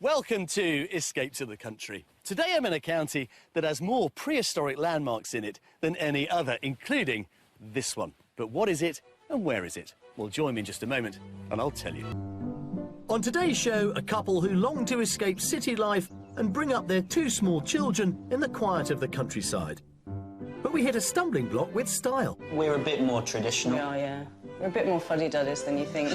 Welcome to Escape to the Country. Today I'm in a county that has more prehistoric landmarks in it than any other, including this one. But what is it and where is it? Well, join me in just a moment and I'll tell you. On today's show, a couple who long to escape city life and bring up their two small children in the quiet of the countryside. But we hit a stumbling block with style. We're a bit more traditional. Yeah. We're a bit more fuddy-duddies than you think.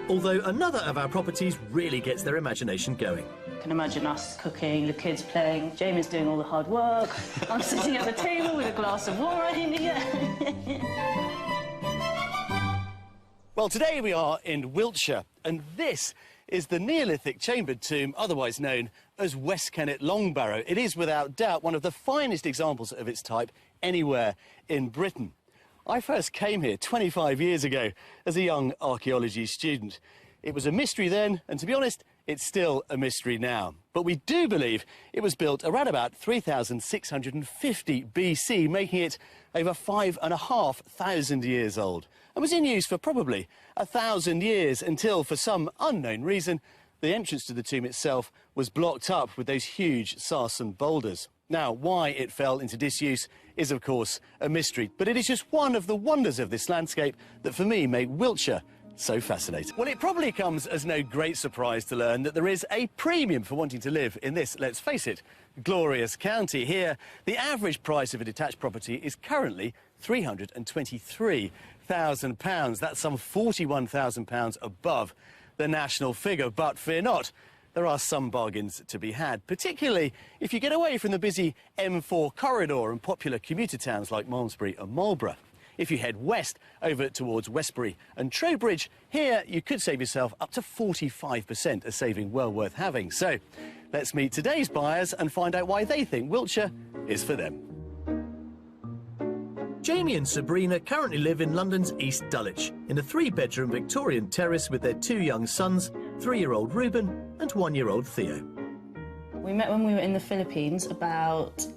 Although another of our properties really gets their imagination going. You can imagine us cooking, the kids playing, Jamie's doing all the hard work, I'm sitting at the table with a glass of wine. Well, today we are in Wiltshire, and this is the Neolithic chambered tomb, otherwise known as West Kennet Long Barrow. It is without doubt one of the finest examples of its type anywhere in Britain. I first came here 25 years ago as a young archaeology student. It was a mystery then, and to be honest, it's still a mystery now. But we do believe it was built around about 3650 BC, making it over 5,500 years old, and was in use for probably 1,000 years until, for some unknown reason, the entrance to the tomb itself was blocked up with those huge sarsen boulders. Now, why it fell into disuse is, of course, a mystery, but it is just one of the wonders of this landscape that, for me, make Wiltshire so fascinating. Well, it probably comes as no great surprise to learn that there is a premium for wanting to live in this, let's face it, glorious county. Here, the average price of a detached property is currently £323,000. That's some £41,000 above the national figure, but fear not. There are some bargains to be had, particularly if you get away from the busy M4 corridor and popular commuter towns like Malmesbury and Marlborough. If you head west over towards Westbury and Trowbridge, here you could save yourself up to 45%, a saving well worth having. So let's meet today's buyers and find out why they think Wiltshire is for them. Jamie and Sabrina currently live in London's East Dulwich, in a 3-bedroom Victorian terrace with their 2 young sons, 3-year-old Reuben and 1-year-old Theo. We met when we were in the Philippines about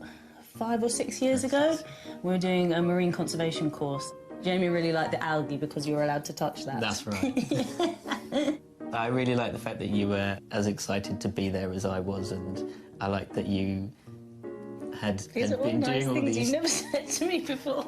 5 or 6 years ago. We were doing a marine conservation course. Jamie really liked the algae because you were allowed to touch that. That's right. I really like the fact that you were as excited to be there as I was, and I like that you had been doing all these you've never said to me before.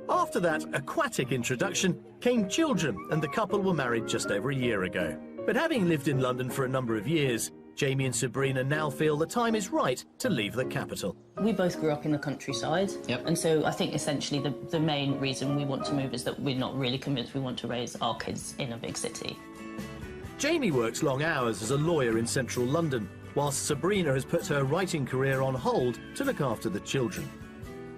After that aquatic introduction came children, and the couple were married just over a year ago. But having lived in London for a number of years, Jamie and Sabrina now feel the time is right to leave the capital. We both grew up in the countryside, and so I think essentially the main reason we want to move is that we're not really convinced we want to raise our kids in a big city. Jamie works long hours as a lawyer in central London, whilst Sabrina has put her writing career on hold to look after the children.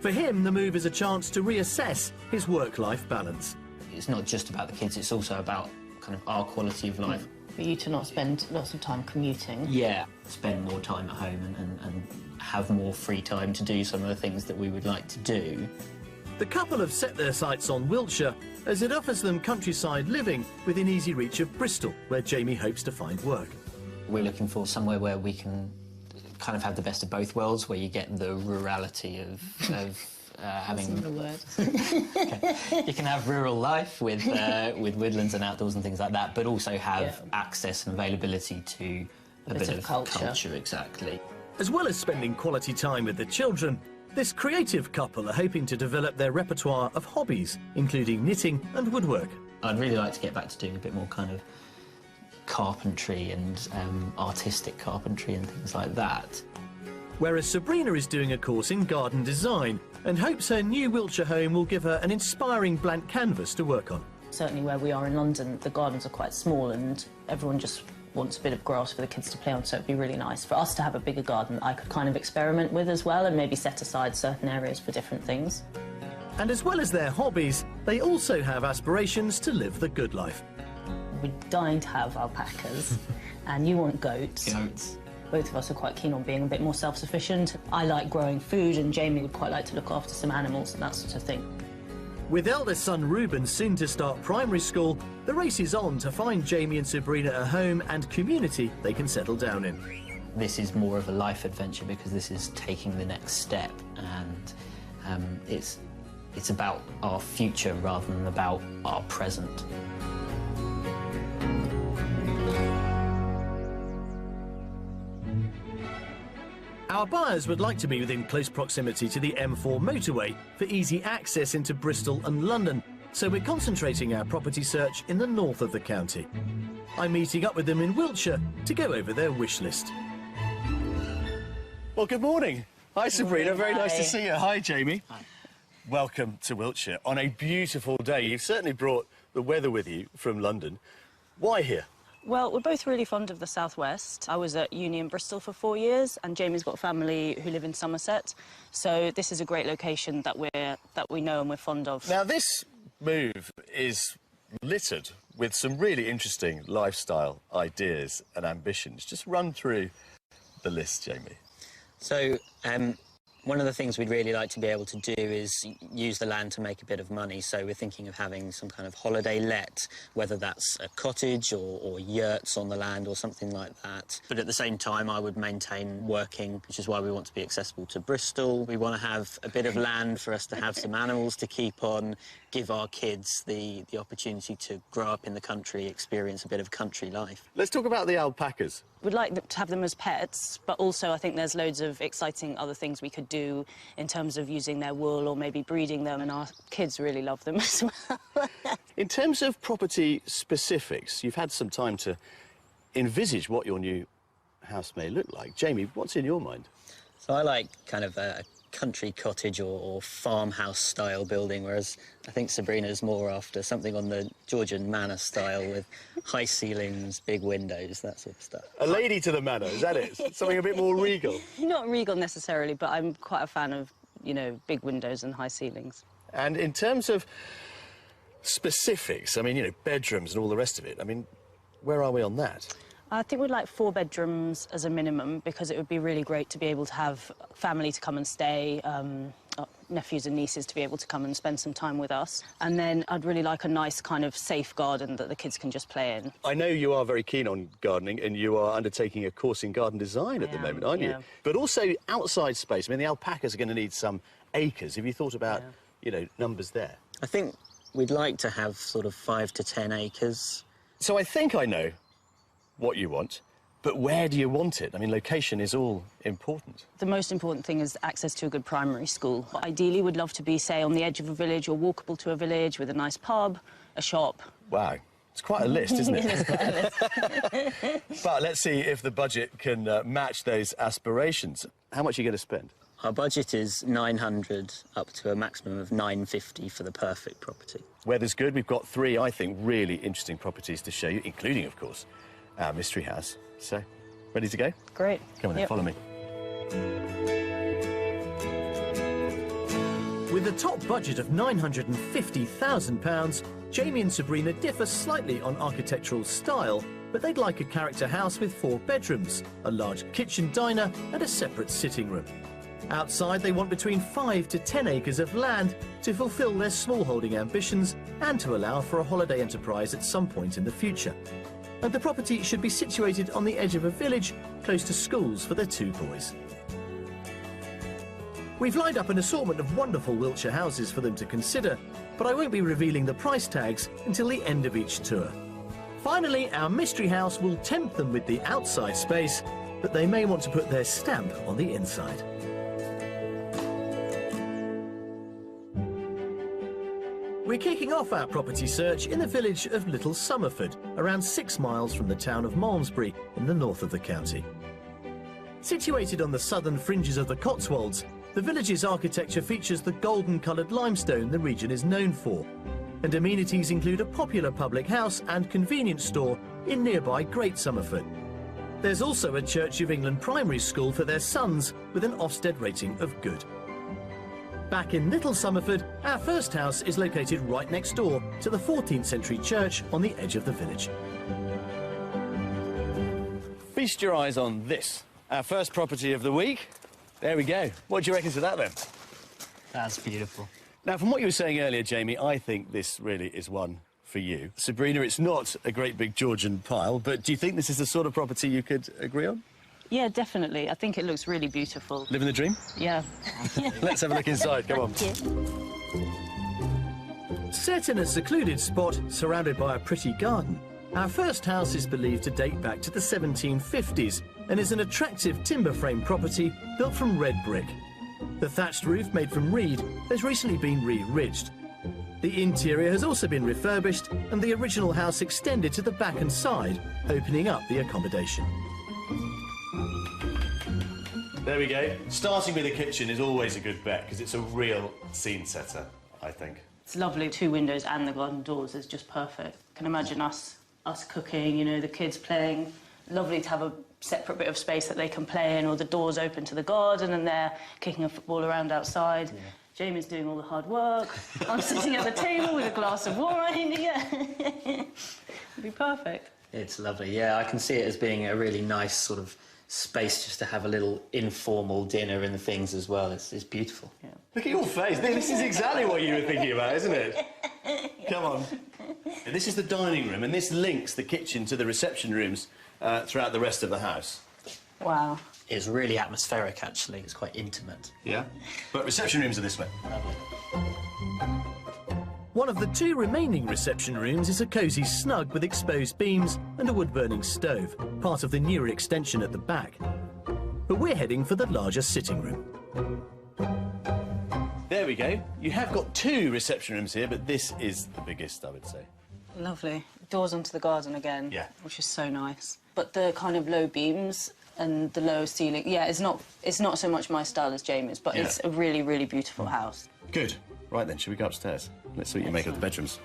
For him, the move is a chance to reassess his work-life balance. It's not just about the kids, it's also about kind of our quality of life. For you to not spend lots of time commuting. Yeah, spend more time at home and have more free time to do some of the things that we would like to do. The couple have set their sights on Wiltshire as it offers them countryside living within easy reach of Bristol, where Jamie hopes to find work. We're looking for somewhere where we can kind of have the best of both worlds, where you get the rurality of having... That's not a word. Okay. You can have rural life with woodlands and outdoors and things like that, but also have access and availability to a bit of culture. Exactly. As well as spending quality time with the children, this creative couple are hoping to develop their repertoire of hobbies, including knitting and woodwork. I'd really like to get back to doing a bit more kind of carpentry and artistic carpentry and things like that. Whereas Sabrina is doing a course in garden design and hopes her new Wiltshire home will give her an inspiring blank canvas to work on. Certainly where we are in London, the gardens are quite small and everyone just wants a bit of grass for the kids to play on, so it'd be really nice for us to have a bigger garden that I could kind of experiment with as well and maybe set aside certain areas for different things. And as well as their hobbies, they also have aspirations to live the good life. We're dying to have alpacas and you want goats. Goats. Both of us are quite keen on being a bit more self-sufficient. I like growing food and Jamie would quite like to look after some animals and that sort of thing. With eldest son Reuben soon to start primary school, the race is on to find Jamie and Sabrina a home and community they can settle down in. This is more of a life adventure because this is taking the next step, and it's about our future rather than about our present. Our buyers would like to be within close proximity to the M4 motorway for easy access into Bristol and London, so we're concentrating our property search in the north of the county. I'm meeting up with them in Wiltshire to go over their wish list. Well, good morning. Hi, Sabrina. Very nice to see you. Hi, Jamie. Hi. Welcome to Wiltshire on a beautiful day. You've certainly brought the weather with you from London. Why here? Well, we're both really fond of the southwest. I was at uni in Bristol for 4 years, and Jamie's got family who live in Somerset. So this is a great location that we know and we're fond of. Now, this move is littered with some really interesting lifestyle ideas and ambitions. Just run through the list, Jamie. So, one of the things we'd really like to be able to do is use the land to make a bit of money. So we're thinking of having some kind of holiday let, whether that's a cottage or yurts on the land or something like that. But at the same time, I would maintain working, which is why we want to be accessible to Bristol. We want to have a bit of land for us to have some animals to keep on, give our kids the opportunity to grow up in the country, experience a bit of country life. Let's talk about the alpacas. We'd like to have them as pets, but also I think there's loads of exciting other things we could do in terms of using their wool or maybe breeding them, and our kids really love them as well. In terms of property specifics, you've had some time to envisage what your new house may look like. Jamie, what's in your mind? So I like kind of a country cottage or farmhouse style building, whereas I think Sabrina's more after something on the Georgian manor style with high ceilings, big windows, that sort of stuff. A lady to the manor, is that it? Something a bit more regal? Not regal necessarily, but I'm quite a fan of, you know, big windows and high ceilings. And in terms of specifics, I mean, you know, bedrooms and all the rest of it, I mean, where are we on that? I think we'd like 4 bedrooms as a minimum, because it would be really great to be able to have family to come and stay, nephews and nieces to be able to come and spend some time with us. And then I'd really like a nice kind of safe garden that the kids can just play in. I know you are very keen on gardening, and you are undertaking a course in garden design at the moment, aren't you? But also outside space. I mean, the alpacas are going to need some acres. Have you thought about, you know, numbers there? I think we'd like to have sort of 5 to 10 acres. So I think I know what you want, but where do you want it? I mean, location is all important. The most important thing is access to a good primary school. Ideally, we'd love to be, say, on the edge of a village or walkable to a village with a nice pub, a shop. Wow, it's quite a list, isn't it? It's quite a list. But let's see if the budget can match those aspirations. How much are you going to spend? Our budget is 900 up to a maximum of 950 for the perfect property. Weather's good. We've got 3, I think, really interesting properties to show you, including, of course, our mystery house. So, ready to go? Great. Come on then, follow me. With a top budget of £950,000, Jamie and Sabrina differ slightly on architectural style, but they'd like a character house with 4 bedrooms, a large kitchen diner and a separate sitting room. Outside, they want between 5 to 10 acres of land to fulfil their smallholding ambitions and to allow for a holiday enterprise at some point in the future. And the property should be situated on the edge of a village close to schools for their 2 boys. We've lined up an assortment of wonderful Wiltshire houses for them to consider, but I won't be revealing the price tags until the end of each tour. Finally, our mystery house will tempt them with the outside space, but they may want to put their stamp on the inside. We're kicking off our property search in the village of Little Somerford, around 6 miles from the town of Malmesbury in the north of the county. Situated on the southern fringes of the Cotswolds, the village's architecture features the golden-coloured limestone the region is known for, and amenities include a popular public house and convenience store in nearby Great Somerford. There's also a Church of England primary school for their sons with an Ofsted rating of good. Back in Little Somerford, our first house is located right next door to the 14th century church on the edge of the village. Feast your eyes on this, our first property of the week. There we go. What do you reckon to that, then? That's beautiful. Now, from what you were saying earlier, Jamie, I think this really is one for you. Sabrina, it's not a great big Georgian pile, but do you think this is the sort of property you could agree on? Yeah, definitely. I think it looks really beautiful. Living the dream? Yeah. Let's have a look inside, come on. Set in a secluded spot, surrounded by a pretty garden, our first house is believed to date back to the 1750s and is an attractive timber frame property built from red brick. The thatched roof, made from reed, has recently been re-ridged. The interior has also been refurbished and the original house extended to the back and side, opening up the accommodation. There we go. Starting with the kitchen is always a good bet because it's a real scene setter, I think. It's lovely. 2 windows and the garden doors is just perfect. Can imagine us cooking, you know, the kids playing. Lovely to have a separate bit of space that they can play in, or the doors open to the garden and they're kicking a football around outside. Yeah. Jamie's doing all the hard work. I'm sitting at the table with a glass of wine. Yeah, it'd be perfect. It's lovely. Yeah, I can see it as being a really nice sort of space just to have a little informal dinner and the things as well. It's beautiful. Yeah. Look at your face. This is exactly what you were thinking about, isn't it? Come on. This is the dining room, and this links the kitchen to the reception rooms throughout the rest of the house. Wow. It's really atmospheric, actually. It's quite intimate. Yeah? But reception rooms are this way. Lovely. One of the 2 remaining reception rooms is a cosy snug with exposed beams and a wood-burning stove, part of the newer extension at the back. But we're heading for the larger sitting room. There we go. You have got 2 reception rooms here, but this is the biggest, I would say. Lovely. Doors onto the garden again, yeah, which is so nice. But the kind of low beams and the low ceiling, yeah, it's not so much my style as Jamie's, but yeah, it's a really, really beautiful house. Good. Right then, should we go upstairs? Let's see what you make of the bedrooms.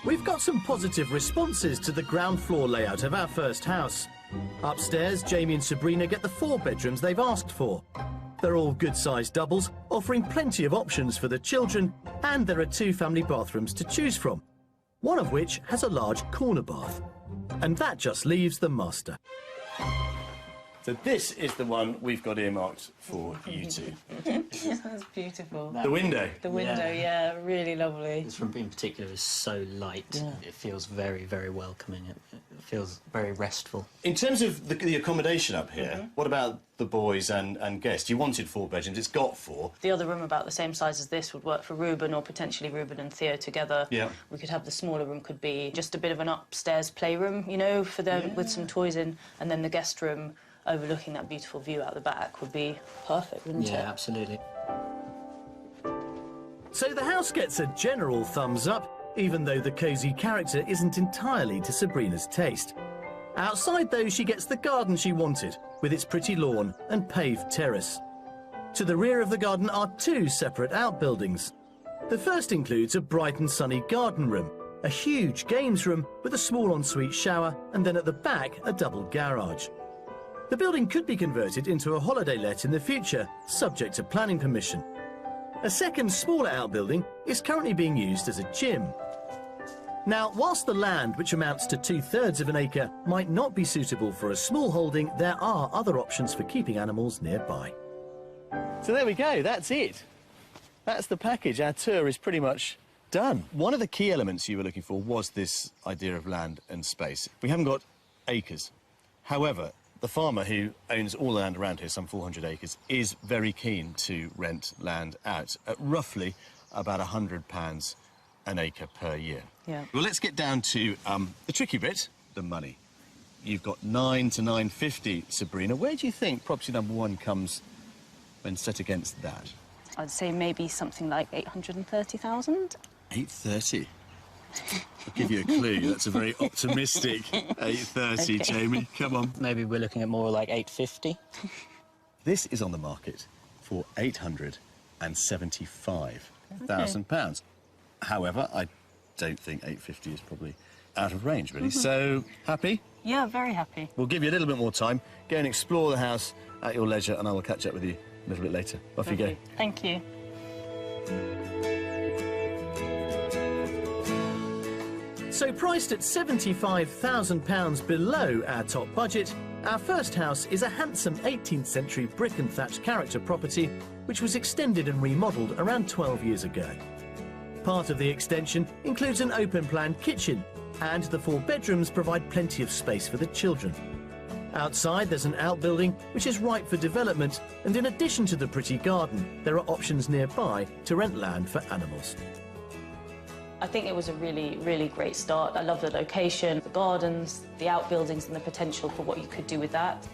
We've got some positive responses to the ground floor layout of our first house. Upstairs, Jamie and Sabrina get the 4 bedrooms they've asked for. They're all good-sized doubles, offering plenty of options for the children, and there are 2 family bathrooms to choose from, one of which has a large corner bath. And that just leaves the master. So this is the one we've got earmarked for you 2. Yeah, that's beautiful. The window. The window, yeah, really lovely. This room in particular is so light. Yeah. It feels very, very welcoming. It feels very restful. In terms of the accommodation up here, what about the boys and guests? You wanted 4 bedrooms, it's got 4. The other room about the same size as this would work for Ruben, or potentially Ruben and Theo together. Yeah. We could have the smaller room, could be just a bit of an upstairs playroom, you know, for them, with some toys in, and then the guest room overlooking that beautiful view out the back would be perfect, wouldn't it? Yeah, absolutely. So the house gets a general thumbs up, even though the cosy character isn't entirely to Sabrina's taste. Outside, though, she gets the garden she wanted, with its pretty lawn and paved terrace. To the rear of the garden are 2 separate outbuildings. The first includes a bright and sunny garden room, a huge games room with a small ensuite shower, and then at the back, a double garage. The building could be converted into a holiday let in the future, subject to planning permission. A second, smaller outbuilding is currently being used as a gym. Now, whilst the land, which amounts to 2/3 of an acre, might not be suitable for a small holding, there are other options for keeping animals nearby. So there we go, that's it. That's the package. Our tour is pretty much done. One of the key elements you were looking for was this idea of land and space. We haven't got acres. However, the farmer who owns all the land around here, some 400 acres, is very keen to rent land out at roughly about £100 an acre per year. Yeah. Well, let's get down to the tricky bit, the money. You've got 9 to 950, Sabrina. Where do you think property number 1 comes when set against that? I'd say maybe something like 830,000. 830? I'll give you a clue. That's a very optimistic 830, okay. Jamie. Come on. Maybe we're looking at more like 850. This is on the market for £875,000. Okay. However, I don't think 850 is probably out of range, really. So, happy? Yeah, very happy. We'll give you a little bit more time. Go and explore the house at your leisure, and I will catch up with you a little bit later. Off you go. Thank you. So priced at £75,000 below our top budget, our first house is a handsome 18th century brick and thatch character property which was extended and remodelled around 12 years ago. Part of the extension includes an open-plan kitchen, and the 4 bedrooms provide plenty of space for the children. Outside there's an outbuilding which is ripe for development, and in addition to the pretty garden, there are options nearby to rent land for animals. I think it was a really, really great start. I love the location, the gardens, the outbuildings and the potential for what you could do with that.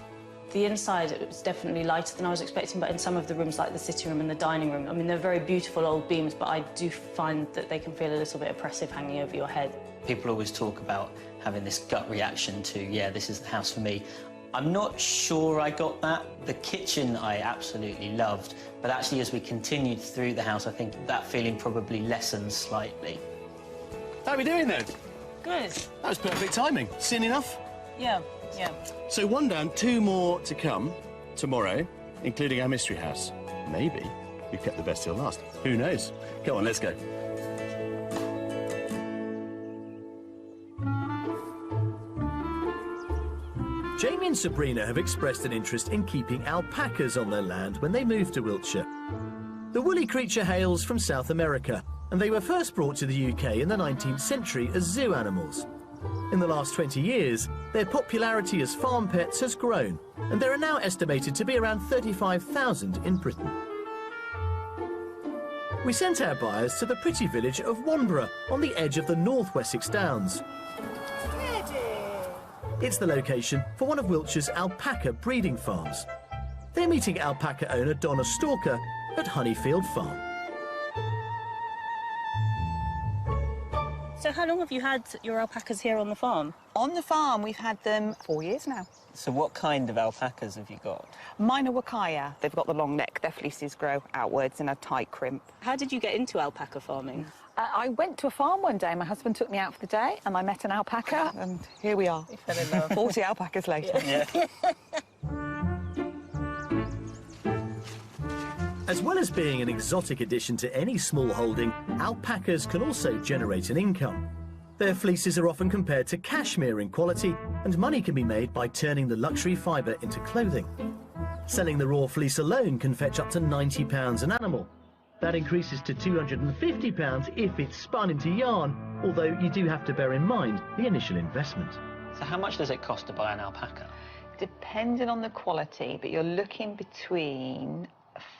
The inside, it was definitely lighter than I was expecting, but in some of the rooms, like the sitting room and the dining room, I mean, they're very beautiful old beams, but I do find that they can feel a little bit oppressive hanging over your head. People always talk about having this gut reaction to, yeah, this is the house for me. I'm not sure I got that. The kitchen I absolutely loved, but actually as we continued through the house, I think that feeling probably lessened slightly. How are we doing then? Good. That was perfect timing. Seen enough? Yeah, yeah. So 1 down, 2 more to come tomorrow, including our mystery house. Maybe we've kept the best till last. Who knows? Come on, let's go. Jamie and Sabrina have expressed an interest in keeping alpacas on their land when they moved to Wiltshire. The woolly creature hails from South America, and they were first brought to the UK in the 19th century as zoo animals. In the last 20 years, their popularity as farm pets has grown, and there are now estimated to be around 35,000 in Britain. We sent our buyers to the pretty village of Wanborough on the edge of the North Wessex Downs. It's the location for one of Wiltshire's alpaca breeding farms. They're meeting alpaca owner Donna Stalker at Honeyfield Farm. So how long have you had your alpacas here on the farm? On the farm, we've had them 4 years now. So what kind of alpacas have you got? Mine are Wakaya. They've got the long neck. Their fleeces grow outwards in a tight crimp. How did you get into alpaca farming? I went to a farm one day. My husband took me out for the day, and I met an alpaca, and here we are. You fell in love. 40 alpacas later. Yeah. As well as being an exotic addition to any small holding, alpacas can also generate an income. Their fleeces are often compared to cashmere in quality, and money can be made by turning the luxury fibre into clothing. Selling the raw fleece alone can fetch up to £90 an animal. That increases to £250 if it's spun into yarn, although you do have to bear in mind the initial investment. So how much does it cost to buy an alpaca? Depending on the quality, but you're looking between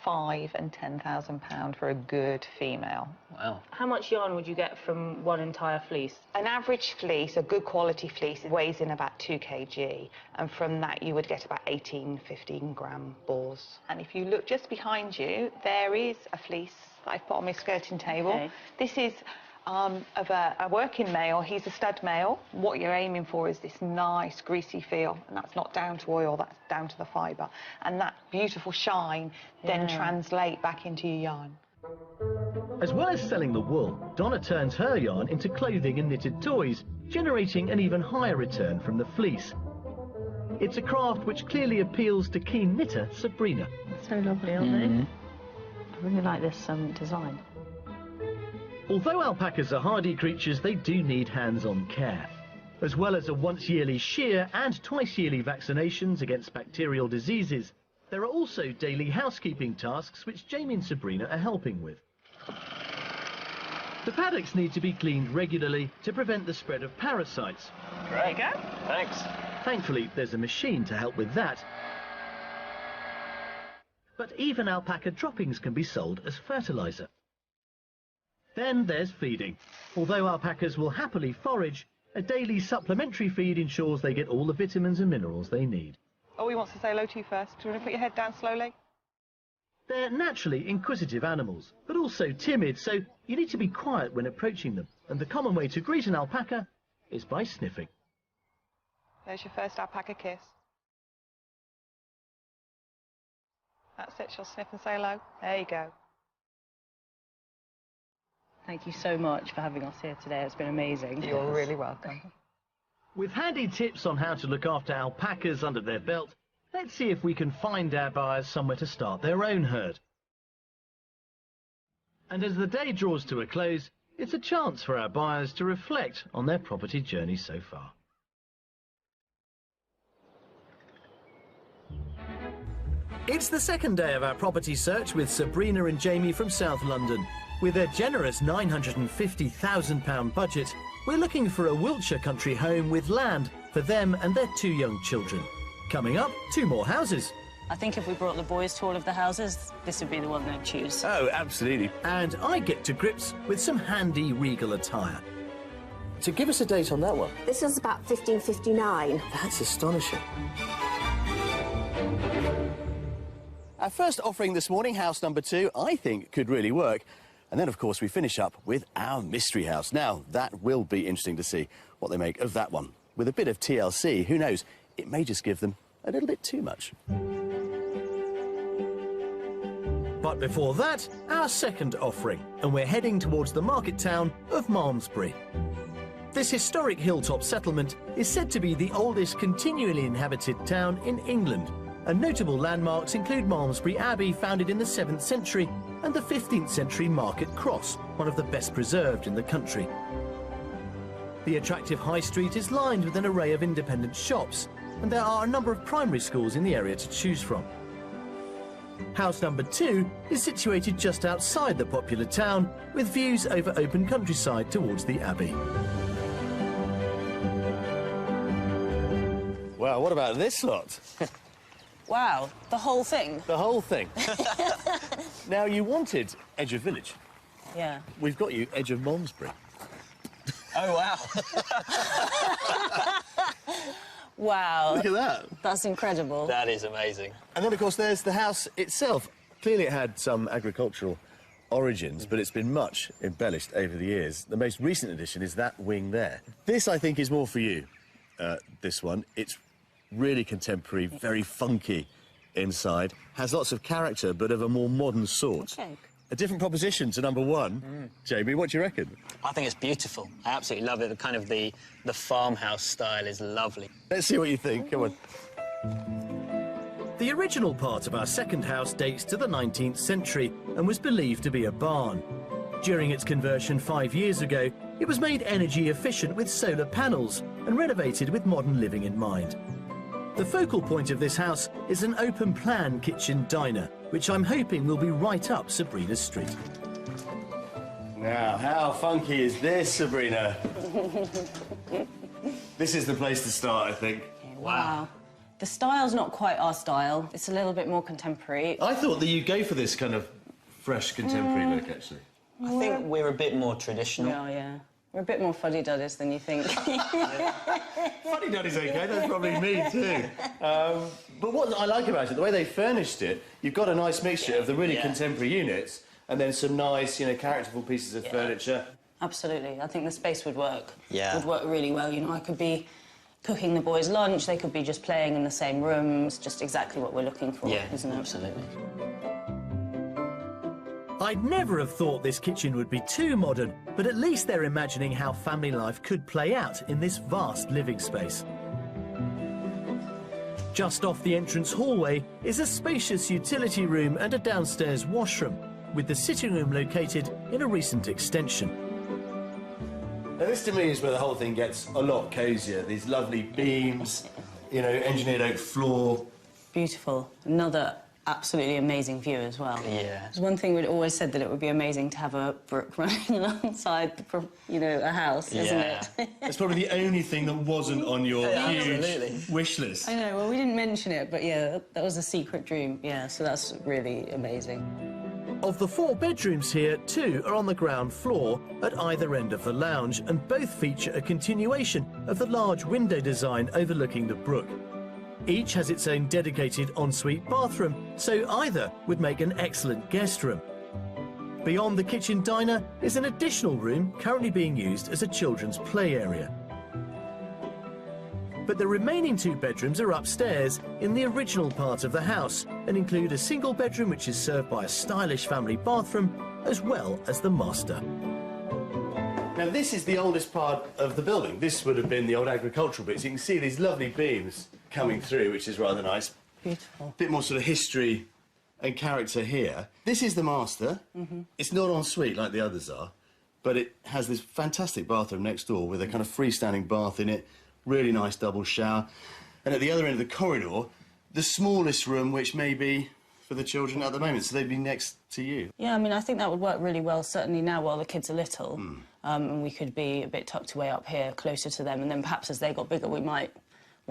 £5,000 and £10,000 for a good female. Wow. How much yarn would you get from one entire fleece? An average fleece, a good quality fleece, weighs in about 2 kg, and from that you would get about 15 gram balls. And if you look just behind you, there is a fleece that I've put on my skirting table. Okay. This is of a working male. He's a stud male. What you're aiming for is this nice greasy feel, and that's not down to oil, that's down to the fibre. And that beautiful shine then translate back into your yarn. As well as selling the wool, Donna turns her yarn into clothing and knitted toys, generating an even higher return from the fleece. It's a craft which clearly appeals to keen knitter Sabrina. So lovely, aren't they? I really like this design. Although alpacas are hardy creatures, they do need hands-on care. As well as a once-yearly shear and twice-yearly vaccinations against bacterial diseases, there are also daily housekeeping tasks which Jamie and Sabrina are helping with. The paddocks need to be cleaned regularly to prevent the spread of parasites. There you go. Thanks. Thankfully, there's a machine to help with that. But even alpaca droppings can be sold as fertiliser. Then there's feeding. Although alpacas will happily forage, a daily supplementary feed ensures they get all the vitamins and minerals they need. Oh, he wants to say hello to you first. Do you want to put your head down slowly? They're naturally inquisitive animals, but also timid, so you need to be quiet when approaching them. And the common way to greet an alpaca is by sniffing. There's your first alpaca kiss. That's it, she'll sniff and say hello. There you go. Thank you so much for having us here today. It's been amazing. You're really welcome. With handy tips on how to look after alpacas under their belt, let's see if we can find our buyers somewhere to start their own herd. And as the day draws to a close, it's a chance for our buyers to reflect on their property journey so far. It's the second day of our property search with Sabrina and Jamie from South London. With their generous £950,000 budget, we're looking for a Wiltshire country home with land for them and their 2 young children. Coming up, 2 more houses I think if we brought the boys to all of the houses, this would be the one they'd choose. Oh, absolutely. And I get to grips with some handy regal attire. So give us a date on that one. This was about 1559. That's astonishing. Our first offering this morning, house number 2, I think could really work. And then, of course, we finish up with our mystery house. Now, that will be interesting to see what they make of that one. With a bit of TLC, who knows, it may just give them a little bit too much. But before that, our second offering, and we're heading towards the market town of Malmesbury. This historic hilltop settlement is said to be the oldest continually inhabited town in England, and notable landmarks include Malmesbury Abbey, founded in the 7th century, and the 15th century Market Cross, one of the best preserved in the country. The attractive high street is lined with an array of independent shops, and there are a number of primary schools in the area to choose from. House number 2 is situated just outside the popular town, with views over open countryside towards the Abbey. Well, what about this lot? Wow, the whole thing? The whole thing. Now, you wanted edge of village. Yeah. We've got you edge of Malmesbury. Oh, wow. Wow. Look at that. That's incredible. That is amazing. And then, of course, there's the house itself. Clearly, it had some agricultural origins, but it's been much embellished over the years. The most recent addition is that wing there. This, I think, is more for you, this one. It's really contemporary, very funky inside. Has lots of character, but of a more modern sort. Okay. A different proposition to number 1. Jamie, what do you reckon? I think it's beautiful. I absolutely love it. The kind of the farmhouse style is lovely. Let's see what you think. Come on. The original part of our second house dates to the 19th century and was believed to be a barn. During its conversion 5 years ago, it was made energy efficient with solar panels and renovated with modern living in mind. The focal point of this house is an open-plan kitchen diner, which I'm hoping will be right up Sabrina's street. Now, how funky is this, Sabrina? This is the place to start, I think. Wow. The style's not quite our style. It's a little bit more contemporary. I thought that you'd go for this kind of fresh contemporary look, actually. I think we're a bit more traditional. Yeah, yeah. We're a bit more fuddy-duddies than you think. Fuddy-duddy's okay, that's probably me too. But what I like about it, the way they furnished it, you've got a nice mixture of the really contemporary units and then some nice, you know, characterful pieces of furniture. Absolutely. I think the space would work. Yeah. Would work really well. You know, I could be cooking the boys' lunch, they could be just playing in the same rooms, just exactly what we're looking for, isn't it? Absolutely. I'd never have thought this kitchen would be too modern, but at least they're imagining how family life could play out in this vast living space. Just off the entrance hallway is a spacious utility room and a downstairs washroom, with the sitting room located in a recent extension. Now, this to me is where the whole thing gets a lot cosier. These lovely beams, you know, engineered oak floor. Beautiful. Another absolutely amazing view as well. Yeah. There's one thing we'd always said, that it would be amazing to have a brook running alongside, you know, a house, isn't it? It's probably the only thing that wasn't on your huge wish list. I know, well, we didn't mention it, but yeah, that was a secret dream. Yeah, so that's really amazing. Of the 4 bedrooms here, 2 are on the ground floor at either end of the lounge, and both feature a continuation of the large window design overlooking the brook. Each has its own dedicated ensuite bathroom, so either would make an excellent guest room. Beyond the kitchen diner is an additional room currently being used as a children's play area. But the remaining 2 bedrooms are upstairs in the original part of the house and include a single bedroom which is served by a stylish family bathroom, as well as the master. Now, this is the oldest part of the building. This would have been the old agricultural bits. You can see these lovely beams coming through, which is rather nice. Beautiful. Bit more sort of history and character here. This is the master. It's not en suite like the others are, but it has this fantastic bathroom next door with a kind of freestanding bath in it, really nice double shower. And at the other end of the corridor, the smallest room, which may be for the children at the moment, so they'd be next to you. Yeah, I mean, I think that would work really well, certainly now while the kids are little. And we could be a bit tucked away up here, closer to them, and then perhaps as they got bigger, we might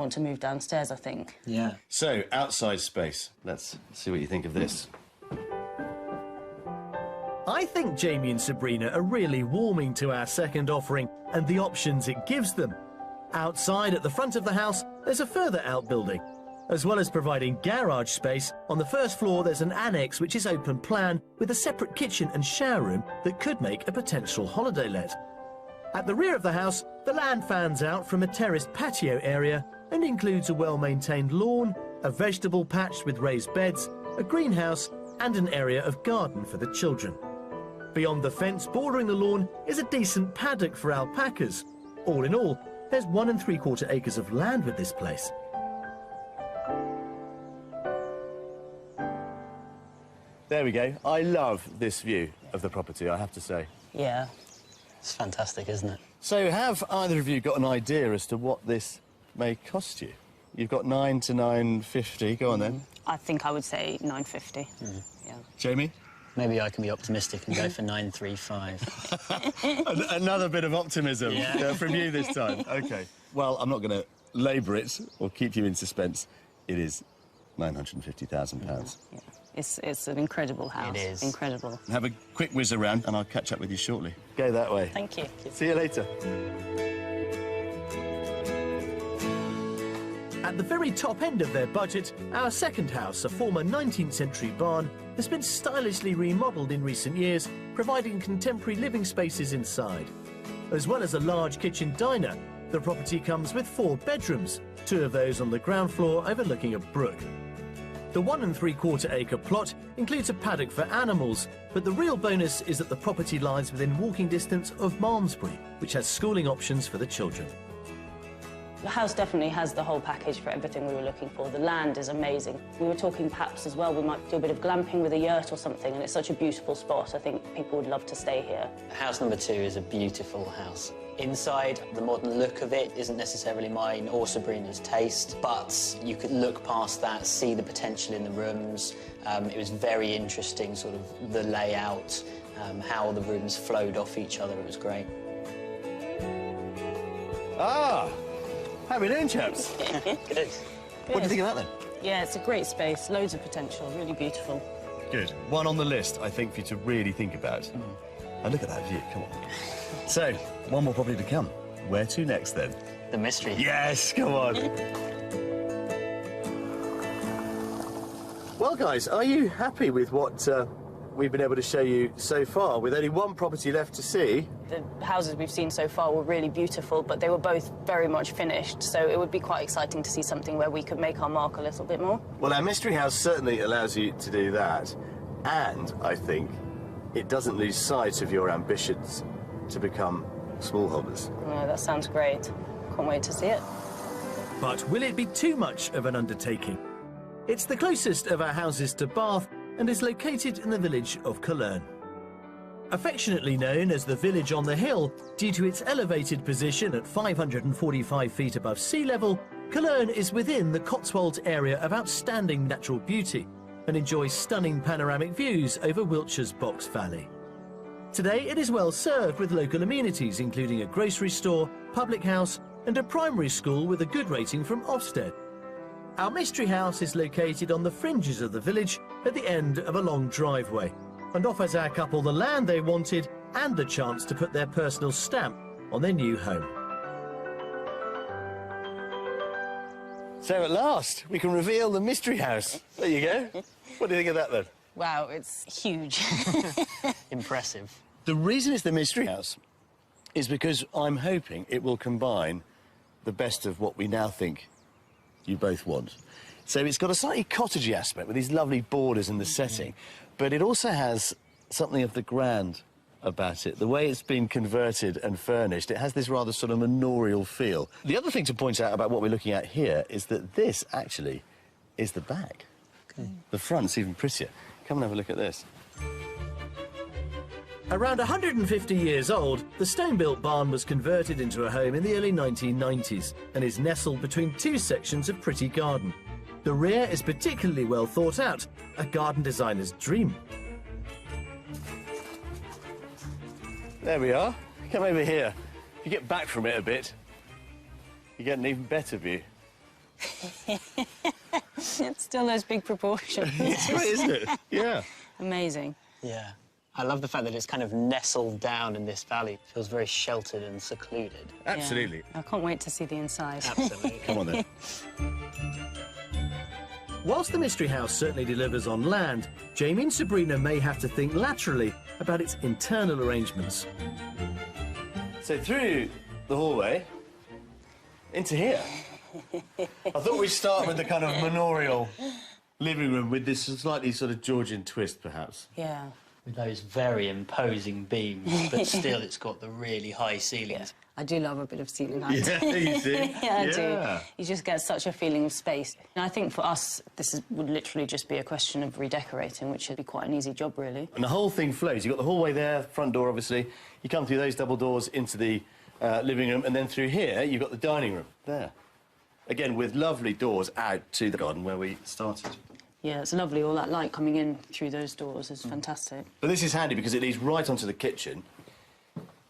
want to move downstairs, I think. Yeah. So, outside space. Let's see what you think of this. I think Jamie and Sabrina are really warming to our second offering and the options it gives them. Outside at the front of the house, there's a further outbuilding. As well as providing garage space, on the first floor there's an annex which is open plan with a separate kitchen and shower room that could make a potential holiday let. At the rear of the house, the land fans out from a terraced patio area and includes a well-maintained lawn, a vegetable patch with raised beds, a greenhouse and an area of garden for the children. Beyond the fence bordering the lawn is a decent paddock for alpacas. All in all, there's 1 3/4 acres of land with this place. There we go. I love this view of the property, I have to say. Yeah. It's fantastic, isn't it? So have either of you got an idea as to what this may cost you? You've got 9 to 950. Go on then. I think I would say 950. Yeah. Jamie? Maybe I can be optimistic and go for 935. Another bit of optimism from you this time. OK. Well, I'm not going to labour it or keep you in suspense. It is £950,000. Yeah. It's an incredible house. It is. Incredible. Have a quick whiz around and I'll catch up with you shortly. Go that way. Thank you. See you later. At the very top end of their budget, our second house, a former 19th century barn, has been stylishly remodelled in recent years, providing contemporary living spaces inside. As well as a large kitchen diner, the property comes with 4 bedrooms, 2 of those on the ground floor overlooking a brook. The 1 3/4 acre plot includes a paddock for animals, but the real bonus is that the property lies within walking distance of Malmesbury, which has schooling options for the children. The house definitely has the whole package for everything we were looking for. The land is amazing. We were talking perhaps as well, we might do a bit of glamping with a yurt or something, and it's such a beautiful spot. I think people would love to stay here. House number 2 is a beautiful house. Inside, the modern look of it isn't necessarily mine or Sabrina's taste, but you could look past that, see the potential in the rooms. It was very interesting, sort of the layout, how the rooms flowed off each other. It was great. Ah! How are we doing, chaps? Good. What do you think of that, then? Yeah, it's a great space, loads of potential, really beautiful. Good. One on the list, I think, for you to really think about. And look at that view, come on. So, one more property to come. Where to next, then? The mystery. Yes, come on. Well, guys, are you happy with what we've been able to show you so far, with only one property left to see? The houses we've seen so far were really beautiful, but they were both very much finished, so it would be quite exciting to see something where we could make our mark a little bit more. Well, our mystery house certainly allows you to do that, and I think it doesn't lose sight of your ambitions to become smallholders. Oh, that sounds great. Can't wait to see it. But will it be too much of an undertaking? It's the closest of our houses to Bath and is located in the village of Cologne. Affectionately known as the Village on the Hill, due to its elevated position at 545 feet above sea level, Cologne is within the Cotswolds area of outstanding natural beauty and enjoys stunning panoramic views over Wiltshire's Box Valley. Today it is well served with local amenities including a grocery store, public house and a primary school with a good rating from Ofsted. Our mystery house is located on the fringes of the village at the end of a long driveway and offers our couple the land they wanted and the chance to put their personal stamp on their new home. So at last, we can reveal the mystery house. There you go. What do you think of that, then? Wow, it's huge. Impressive. The reason it's the mystery house is because I'm hoping it will combine the best of what we now think you both want. So it's got a slightly cottagey aspect with these lovely borders and the setting, but it also has something of the grand about it. The way it's been converted and furnished, it has this rather sort of manorial feel. The other thing to point out about what we're looking at here is that this actually is the back. Okay. The front's even prettier. Come and have a look at this. Around 150 years old, the stone-built barn was converted into a home in the early 1990s and is nestled between 2 sections of pretty garden. The rear is particularly well thought out, a garden designer's dream. There we are. Come over here. If you get back from it a bit, you get an even better view. It's still those big proportions. It's great, isn't it? Yeah. Amazing. Yeah. I love the fact that it's kind of nestled down in this valley. It feels very sheltered and secluded. Absolutely. Yeah. I can't wait to see the inside. Absolutely. Come on then. Whilst the Mystery House certainly delivers on land, Jamie and Sabrina may have to think laterally about its internal arrangements. So through the hallway into here. I thought we'd start with the kind of manorial living room with this slightly sort of Georgian twist, perhaps. Yeah. With those very imposing beams, but still it's got the really high ceilings. I do love a bit of ceiling height. Yeah, you do. Yeah, I do. You just get such a feeling of space. And I think for us, would literally just be a question of redecorating, which would be quite an easy job, really. And the whole thing flows. You've got the hallway there, front door, obviously. You come through those double doors into the living room, and then through here, you've got the dining room, there. Again, with lovely doors out to the garden where we started. Yeah, it's lovely. All that light coming in through those doors is fantastic. But this is handy because it leads right onto the kitchen.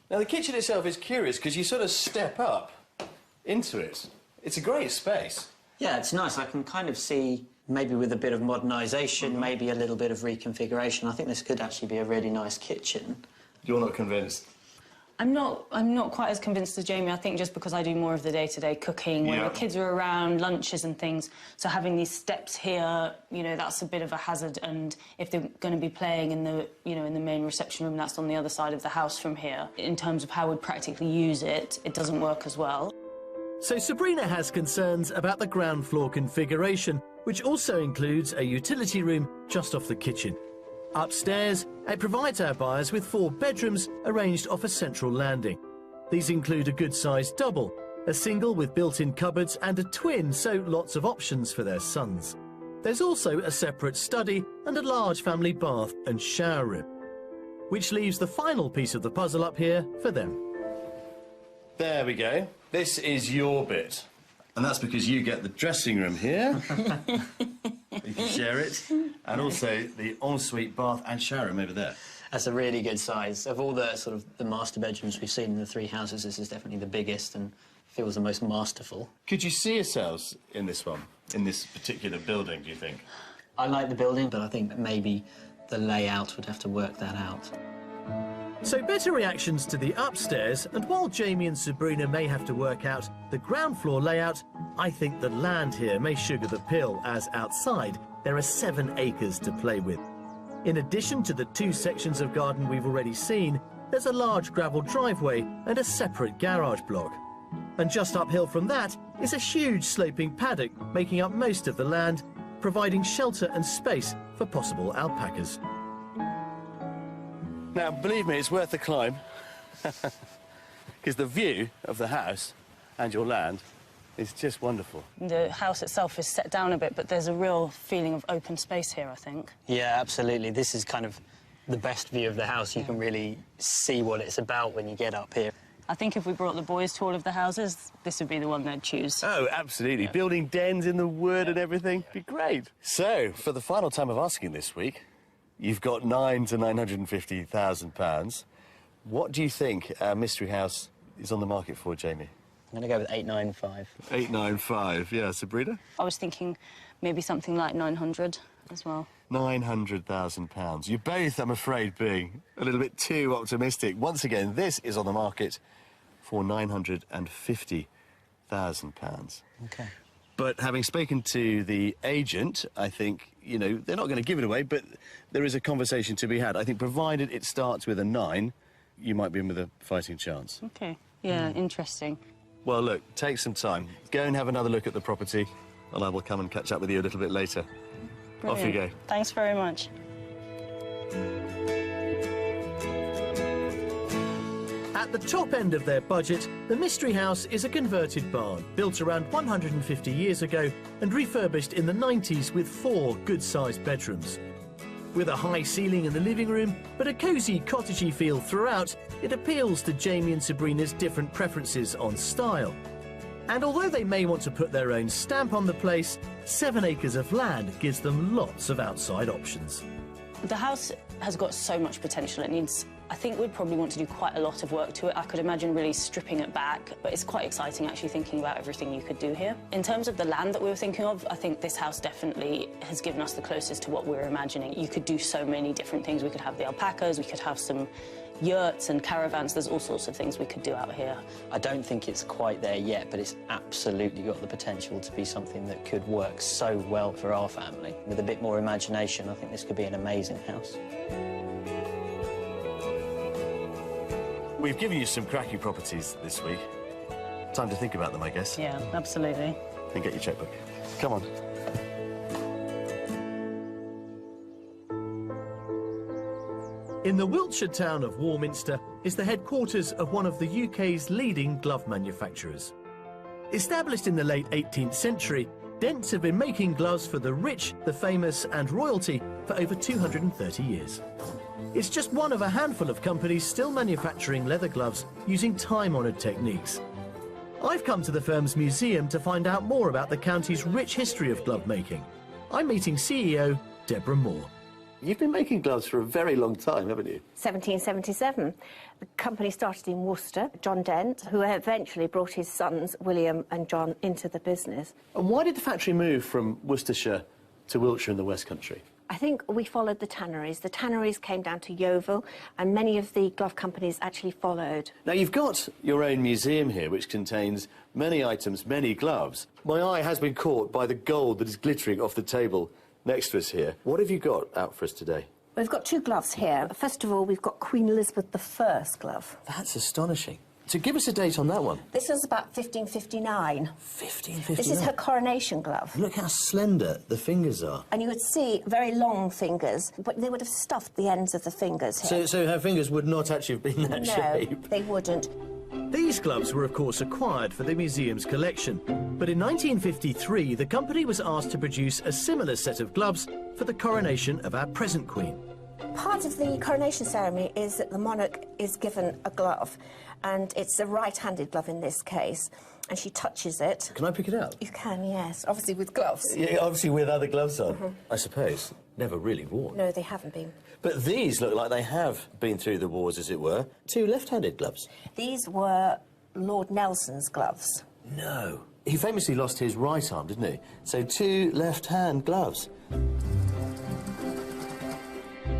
Now, the kitchen itself is curious because you sort of step up into it. It's a great space. Yeah, it's nice. I can kind of see, maybe with a bit of modernisation, maybe a little bit of reconfiguration, I think this could actually be a really nice kitchen. You're not convinced? I'm not quite as convinced as Jamie. I think just because I do more of the day-to-day cooking, when the kids are around, lunches and things, so having these steps here, you know, that's a bit of a hazard. And if they're going to be playing in the, you know, in the main reception room, that's on the other side of the house from here. In terms of how we'd practically use it, it doesn't work as well. So Sabrina has concerns about the ground floor configuration, which also includes a utility room just off the kitchen. Upstairs, it provides our buyers with 4 bedrooms arranged off a central landing. These include a good-sized double, a single with built-in cupboards and a twin, so lots of options for their sons. There's also a separate study and a large family bath and shower room, which leaves the final piece of the puzzle up here for them. There we go. This is your bit. And that's because you get the dressing room here. You can share it. And also the ensuite bath and shower room over there. That's a really good size. Of all the sort of the master bedrooms we've seen in the 3 houses, this is definitely the biggest and feels the most masterful. Could you see yourselves in this one, in this particular building, do you think? I like the building, but I think that maybe the layout would have to work that out. So better reactions to the upstairs, and while Jamie and Sabrina may have to work out the ground floor layout, I think the land here may sugar the pill, as outside there are 7 acres to play with. In addition to the 2 sections of garden we've already seen, there's a large gravel driveway and a separate garage block. And just uphill from that is a huge sloping paddock making up most of the land, providing shelter and space for possible alpacas. Now, believe me, it's worth the climb. Because the view of the house and your land is just wonderful. The house itself is set down a bit, but there's a real feeling of open space here, I think. Yeah, absolutely. This is kind of the best view of the house. You can really see what it's about when you get up here. I think if we brought the boys to all of the houses, this would be the one they'd choose. Oh, absolutely. Yeah. Building dens in the wood and everything. Be great. So, for the final time of asking this week, you've got £900,000 to £950,000. What do you think our mystery house is on the market for, Jamie? I'm going to go with 895. 895, yeah. Sabrina? I was thinking maybe something like 900 as well. £900,000. You both, I'm afraid, being a little bit too optimistic. Once again, this is on the market for £950,000. OK. But having spoken to the agent, I think, you know, they're not going to give it away, but there is a conversation to be had. I think provided it starts with a 9, you might be in with a fighting chance. OK. Yeah, interesting. Well, look, take some time. Go and have another look at the property, and I will come and catch up with you a little bit later. Brilliant. Off you go. Thanks very much. At the top end of their budget, the Mystery House is a converted barn built around 150 years ago and refurbished in the 90s with 4 good-sized bedrooms. With a high ceiling in the living room, but a cosy, cottagey feel throughout, it appeals to Jamie and Sabrina's different preferences on style. And although they may want to put their own stamp on the place, 7 acres of land gives them lots of outside options. The house has got so much potential. It needs I think we'd probably want to do quite a lot of work to it. I could imagine really stripping it back, but it's quite exciting actually thinking about everything you could do here. In terms of the land that we were thinking of, I think this house definitely has given us the closest to what we were imagining. You could do so many different things. We could have the alpacas, we could have some yurts and caravans. There's all sorts of things we could do out here. I don't think it's quite there yet, but it's absolutely got the potential to be something that could work so well for our family. With a bit more imagination, I think this could be an amazing house. We've given you some cracking properties this week. Time to think about them, I guess. Yeah, absolutely. And get your checkbook. Come on. In the Wiltshire town of Warminster is the headquarters of one of the UK's leading glove manufacturers. Established in the late 18th century, Dents have been making gloves for the rich, the famous and royalty for over 230 years. It's just one of a handful of companies still manufacturing leather gloves using time-honoured techniques. I've come to the firm's museum to find out more about the county's rich history of glove making. I'm meeting CEO Deborah Moore. You've been making gloves for a very long time, haven't you? 1777. The company started in Worcester. John Dent, who eventually brought his sons, William and John, into the business. And why did the factory move from Worcestershire to Wiltshire in the West Country? I think we followed the tanneries. The tanneries came down to Yeovil, and many of the glove companies actually followed. Now, you've got your own museum here, which contains many items, many gloves. My eye has been caught by the gold that is glittering off the table next to us here. What have you got out for us today? We've got two gloves here. First of all, we've got Queen Elizabeth I glove. That's astonishing. So give us a date on that one. This was about 1559. 1559? This is her coronation glove. Look how slender the fingers are. And you would see very long fingers, but they would have stuffed the ends of the fingers here. So her fingers would not actually have been that shape? No, they wouldn't. These gloves were, of course, acquired for the museum's collection. But in 1953, the company was asked to produce a similar set of gloves for the coronation of our present Queen. Part of the coronation ceremony is that the monarch is given a glove, and it's a right-handed glove in this case, and she touches it. Can I pick it up? You can, yes, obviously with gloves. Yeah, obviously with other gloves on, I suppose. Never really worn. No, they haven't been. But these look like they have been through the wars, as it were. Two left-handed gloves. These were Lord Nelson's gloves. No. He famously lost his right arm, didn't he? So two left-hand gloves.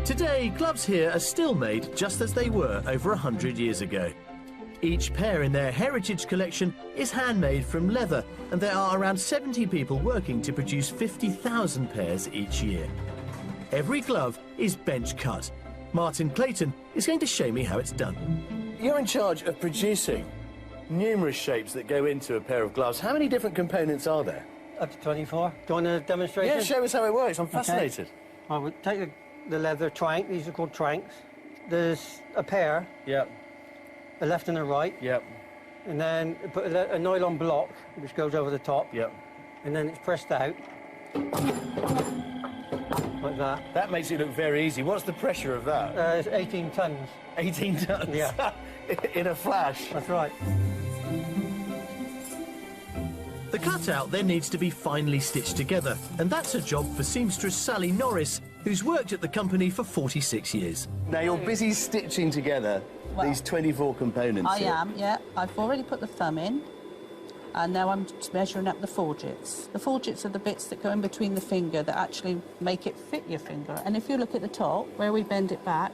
Today, gloves here are still made just as they were over 100 years ago. Each pair in their heritage collection is handmade from leather, and there are around 70 people working to produce 50,000 pairs each year. Every glove is bench cut. Martin Clayton is going to show me how it's done. You're in charge of producing numerous shapes that go into a pair of gloves. How many different components are there? Up to 24. Do you want a demonstration? Yeah, show us how it works. I'm fascinated. I would take the leather trank. These are called tranks. There's a pair, Yep, a left and a right, yep, and then put a nylon block which goes over the top, yep. and then it's pressed out like that. That makes it look very easy. What's the pressure of that? It's 18 tons. 18 tons? Yeah. In a flash? That's right. The cutout then needs to be finely stitched together, and that's a job for seamstress Sally Norris, who's worked at the company for 46 years. Now, you're busy stitching together these 24 components I here. am, yeah. I've already put the thumb in, and now I'm just measuring up the forgets. The forgets are the bits that go in between the finger that actually make it fit your finger. And if you look at the top, where we bend it back,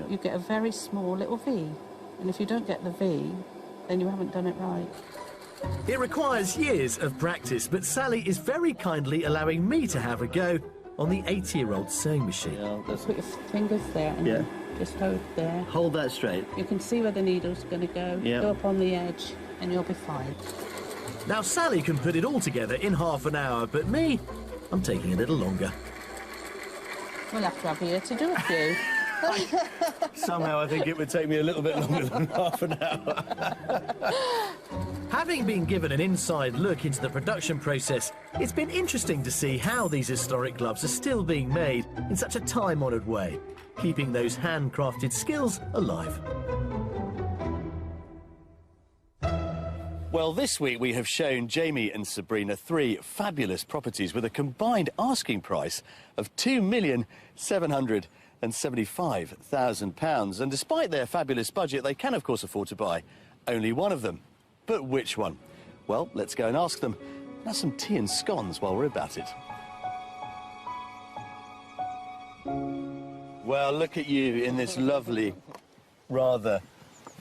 you get a very small little V. And if you don't get the V, then you haven't done it right. It requires years of practice, but Sally is very kindly allowing me to have a go on the 80-year-old sewing machine. Put your fingers there and then just hold there. Hold that straight. You can see where the needle's going to go. Go up on the edge and you'll be fine. Now, Sally can put it all together in half an hour, but me, I'm taking a little longer. We'll have to have you here to do a few. Somehow I think it would take me a little bit longer than half an hour. Having been given an inside look into the production process, it's been interesting to see how these historic gloves are still being made in such a time-honoured way, keeping those handcrafted skills alive. Well, this week we have shown Jamie and Sabrina 3 fabulous properties with a combined asking price of £2,750,000. £175,000. And despite their fabulous budget, they can, of course, afford to buy only one of them. But which one? Well, let's go and ask them. And have some tea and scones while we're about it. Well, look at you in this lovely, rather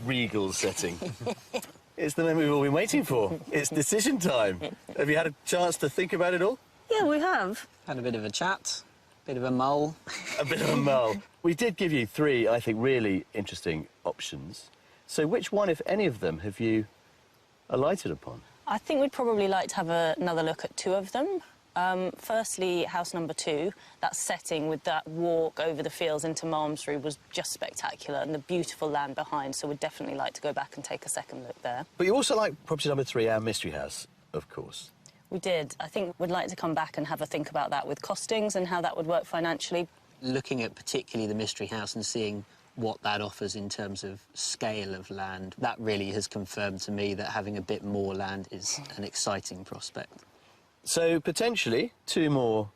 regal setting. It's the moment we've all been waiting for. It's decision time. Have you had a chance to think about it all? Yeah, we have. Had a bit of a chat, bit of a mull. A bit of a mull. We did give you three, I think, really interesting options. So which one, if any of them, have you alighted upon? I think we'd probably like to have another look at two of them. Firstly, house number 2, that setting with that walk over the fields into Malmesbury was just spectacular, and the beautiful land behind, so we'd definitely like to go back and take a second look there. But you also like property number 3, our mystery house, of course. We did. I think we'd like to come back and have a think about that with costings and how that would work financially. Looking at particularly the mystery house and seeing what that offers in terms of scale of land, that really has confirmed to me that having a bit more land is an exciting prospect. So, potentially, 2 more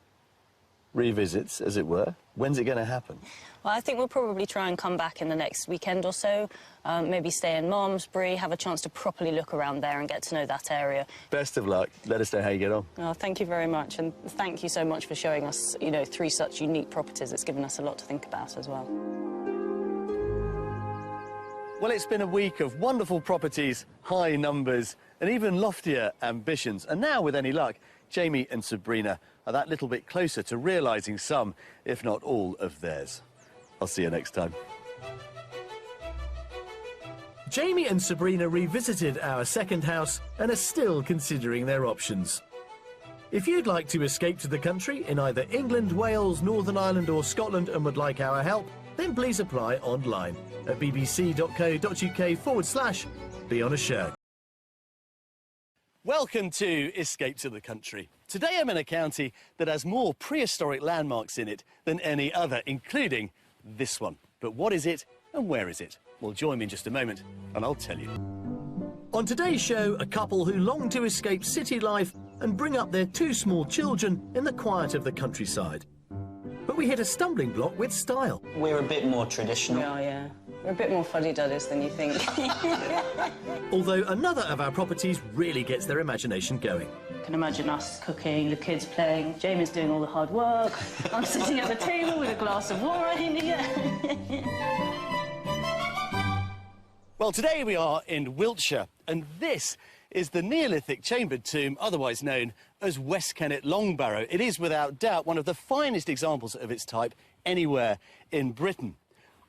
revisits, as it were. When's it going to happen? Well, I think we'll probably try and come back in the next weekend or so, maybe stay in Malmesbury, have a chance to properly look around there and get to know that area. Best of luck. Let us know how you get on. Oh, thank you very much, and thank you so much for showing us, you know, 3 such unique properties. It's given us a lot to think about as well. Well, it's been a week of wonderful properties, high numbers, and even loftier ambitions. And now, with any luck, Jamie and Sabrina are that little bit closer to realising some, if not all, of theirs. I'll see you next time. Jamie and Sabrina revisited our second house and are still considering their options. If you'd like to escape to the country in either England, Wales, Northern Ireland or Scotland and would like our help, then please apply online at bbc.co.uk/be on a show. Welcome to Escape to the Country. Today I'm in a county that has more prehistoric landmarks in it than any other, including this one. But what is it and where is it? Well, join me in just a moment and I'll tell you. On today's show, a couple who long to escape city life and bring up their 2 small children in the quiet of the countryside. But we hit a stumbling block with style. We're a bit more traditional. We are, yeah. We're a bit more fuddy-duddies than you think. Although another of our properties really gets their imagination going. I can imagine us cooking, the kids playing, Jamie's doing all the hard work, I'm sitting at the table with a glass of wine. Well, today we are in Wiltshire, and this is the Neolithic chambered tomb, otherwise known as West Kennet Long Barrow. It is, without doubt, one of the finest examples of its type anywhere in Britain.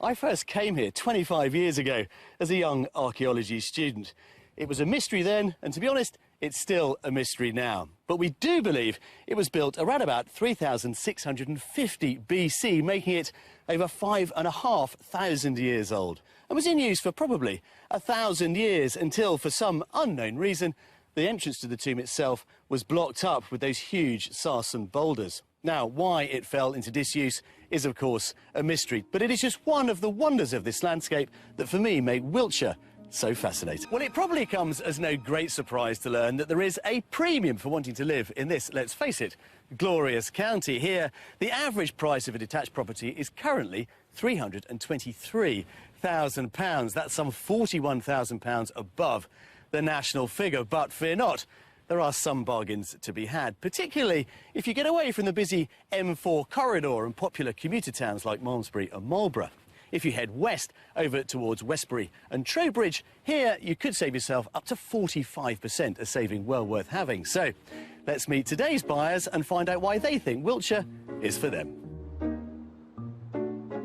I first came here 25 years ago as a young archaeology student. It was a mystery then, and to be honest, it's still a mystery now. But we do believe it was built around about 3650 BC, making it over 5,500 years old, and was in use for probably 1,000 years until, for some unknown reason, the entrance to the tomb itself was blocked up with those huge sarsen boulders. Now, why it fell into disuse is, of course, a mystery, but it is just one of the wonders of this landscape that, for me, make Wiltshire so fascinating. Well, it probably comes as no great surprise to learn that there is a premium for wanting to live in this, let's face it, glorious county. Here, the average price of a detached property is currently £323,000. That's some £41,000 above the national figure, but fear not. There are some bargains to be had, particularly if you get away from the busy M4 corridor and popular commuter towns like Malmesbury and Marlborough. If you head west over towards Westbury and Trowbridge, here you could save yourself up to 45%, a saving well worth having. So let's meet today's buyers and find out why they think Wiltshire is for them.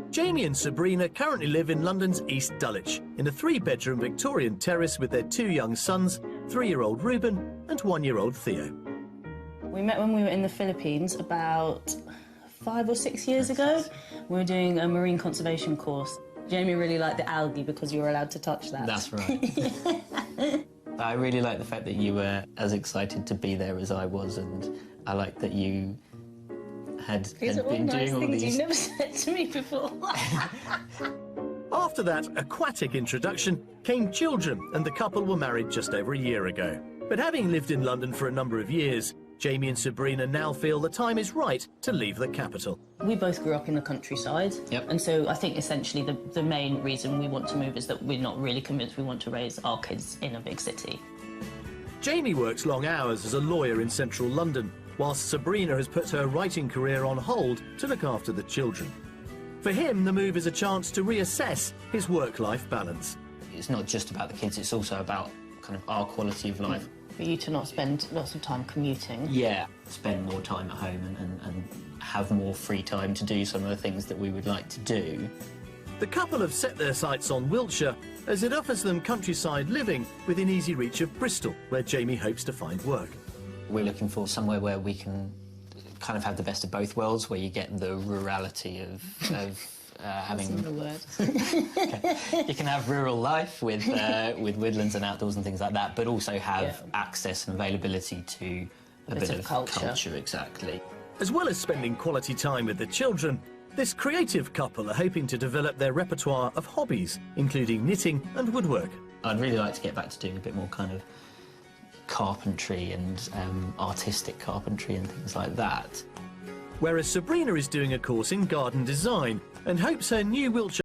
Jamie and Sabrina currently live in London's East Dulwich, in a 3-bedroom Victorian terrace with their 2 young sons, 3-year-old Reuben and 1-year-old Theo. We met when we were in the Philippines about 5 or 6 years ago. We were doing a marine conservation course. Jamie really liked the algae because you were allowed to touch that. That's right. I really like the fact that you were as excited to be there as I was, and I like that you had been doing all these. You've never said to me before. After that aquatic introduction came children, and the couple were married just over a year ago. But having lived in London for a number of years, Jamie and Sabrina now feel the time is right to leave the capital. We both grew up in the countryside, Yep. and so I think essentially the main reason we want to move is that we're not really convinced we want to raise our kids in a big city. Jamie works long hours as a lawyer in central London, whilst Sabrina has put her writing career on hold to look after the children. For him, the move is a chance to reassess his work-life balance. It's not just about the kids, it's also about kind of our quality of life. For you to not spend lots of time commuting. Yeah, spend more time at home and have more free time to do some of the things that we would like to do. The couple have set their sights on Wiltshire as it offers them countryside living within easy reach of Bristol, where Jamie hopes to find work. We're looking for somewhere where we can kind of have the best of both worlds, where you get the rurality of having... That's not a word. Okay. You can have rural life with woodlands and outdoors and things like that, but also have access and availability to a bit of culture. Exactly. As well as spending quality time with the children, this creative couple are hoping to develop their repertoire of hobbies, including knitting and woodwork. I'd really like to get back to doing a bit more kind of carpentry and artistic carpentry and things like that. Whereas Sabrina is doing a course in garden design and hopes her new Wiltshire